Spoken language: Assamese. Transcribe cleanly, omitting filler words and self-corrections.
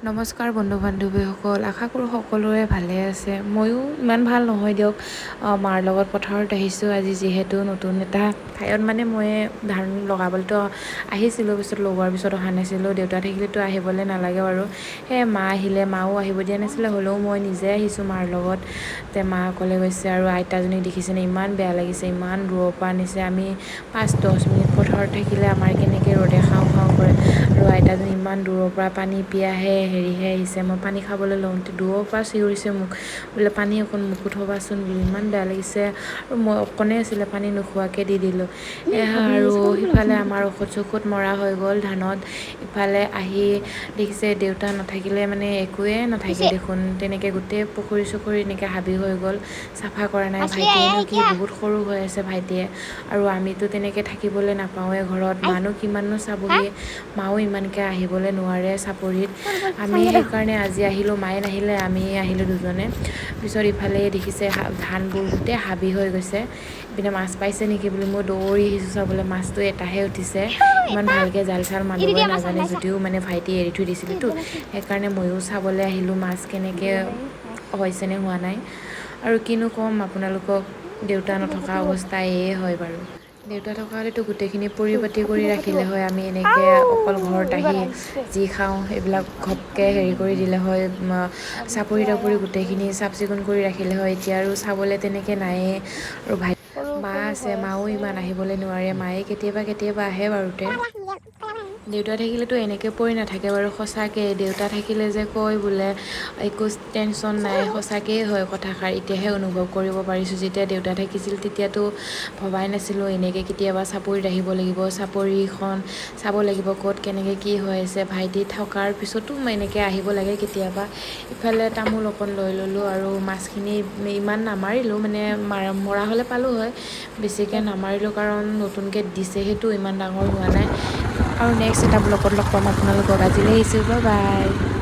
নমস্কাৰ বন্ধু বান্ধৱীসকল, আশা কৰোঁ সকলোৰে ভালে আছে। ময়ো ইমান ভাল নহয় দিয়ক। মাৰ লগত পথাৰত আহিছোঁ আজি, যিহেতু নতুন এটা ঠাইত মানে মই ধান লগাবলৈতো আহিছিলোঁ, পিছত লগোৱাৰ পিছত অহা নাছিলোঁ। দেউতা থাকিলেতো আহিবলৈ নালাগে বাৰু। সেয়ে মা আহিলে, মাও আহিব দিয়া নাছিলে, হ'লেও মই নিজে আহিছোঁ মাৰ লগত। মা অকলে গৈছে আৰু আইতাজনীক দেখিছেনে, ইমান বেয়া লাগিছে, ইমান দূৰৰ পৰা আনিছে। আমি 5-10 মিনিট পথাৰত থাকিলে আমাৰ কেনেকৈ ৰ'দে খাওঁ খাওঁ কৰে, আৰু আইতাজনী ইমান দূৰৰ পৰা পানী পিয়াহে হেৰিহে আহিছে। মই পানী খাবলৈ লওঁতে দূৰৰ পৰা চিঞৰিছে মোক, বোলে পানী অকণ মোকো থবাচোন বুলি। ইমান বেয়া লাগিছে, আৰু মই অকণে আছিলে পানী নোখোৱাকৈ দি দিলোঁ। আৰু সিফালে আমাৰ ঔষধ চৌষধ মৰা হৈ গ'ল ধানত। ইফালে আহি দেখিছে দেউতা নাথাকিলে মানে একোৱে নাথাকে দেখোন, তেনেকৈ গোটেই পুখুৰী চুখুৰী এনেকৈ হাবি হৈ গ'ল। চাফা কৰা নাই, ভাইটিয়েনো কি বহুত সৰু হৈ আছে ভাইটিয়ে, আৰু আমিতো তেনেকৈ থাকিবলৈ নাপাওঁৱে ঘৰত, মানো কিমাননো চাবহি। মাও ইমানকৈ আহিবলৈ নোৱাৰে চাপৰিত। আমি সেইকাৰণে আজি আহিলোঁ, মায়ে নাহিলে আমি আহিলোঁ দুজনে। পিছত ইফালে দেখিছে ধানবোৰ গোটেই হাবি হৈ গৈছে। ইপিনে মাছ পাইছে নেকি বুলি মই দৌৰি আহিছোঁ চাবলৈ, মাছটো এটাহে উঠিছে। ইমান ভালকৈ জাল চাল মাৰিবই নাজানে যদিও মানে ভাইটি এৰি থৈ দিছিলেতো, সেইকাৰণে ময়ো চাবলৈ আহিলোঁ মাছ কেনেকৈ হৈছেনে হোৱা নাই। আৰু কিনো ক'ম আপোনালোকক, দেউতা নথকা অৱস্থা এয়ে হয় বাৰু। দেউতা থকা হ'লেতো গোটেইখিনি পৰিপাতি কৰি ৰাখিলে হয়, আমি এনেকৈ অকল ঘৰত আহি যি খাওঁ এইবিলাক ঘপকৈ হেৰি কৰি দিলে হয়, চাপৰি তাপৰি গোটেইখিনি চাফ চিকুণ কৰি ৰাখিলে হয়। এতিয়া আৰু চাবলৈ তেনেকৈ নায়েই। আৰু মা আছে, মাও ইমান আহিবলৈ নোৱাৰে, মায়ে কেতিয়াবা কেতিয়াবা আহে বাৰুতে। দেউতা থাকিলেতো এনেকৈ পৰি নাথাকে বাৰু, সঁচাকৈ দেউতা থাকিলে যে কয় বোলে একো টেনশ্যন নাই, সঁচাকৈয়ে হয় কথাষাৰ। এতিয়াহে অনুভৱ কৰিব পাৰিছোঁ, যেতিয়া দেউতা থাকিছিল তেতিয়াতো ভবাই নাছিলোঁ এনেকৈ কেতিয়াবা চাপৰিত আহিব লাগিব, চাপৰিখন চাব লাগিব ক'ত কেনেকৈ কি হৈ আছে। ভাইটি থকাৰ পিছতো মই এনেকৈ আহিব লাগে কেতিয়াবা। ইফালে তামোল অকণ লৈ ল'লোঁ, আৰু মাছখিনি ইমান নামাৰিলোঁ, মানে মৰা হ'লে পালোঁ হয়, বেছিকৈ নামাৰিলোঁ কাৰণ নতুনকৈ দিছে সেইটো ইমান ডাঙৰ হোৱা নাই। আৰু নেক্সট এটা ব্লগত লগ পাম আপোনালোকক, আজিলৈ আহিছোঁ, বাই বাই।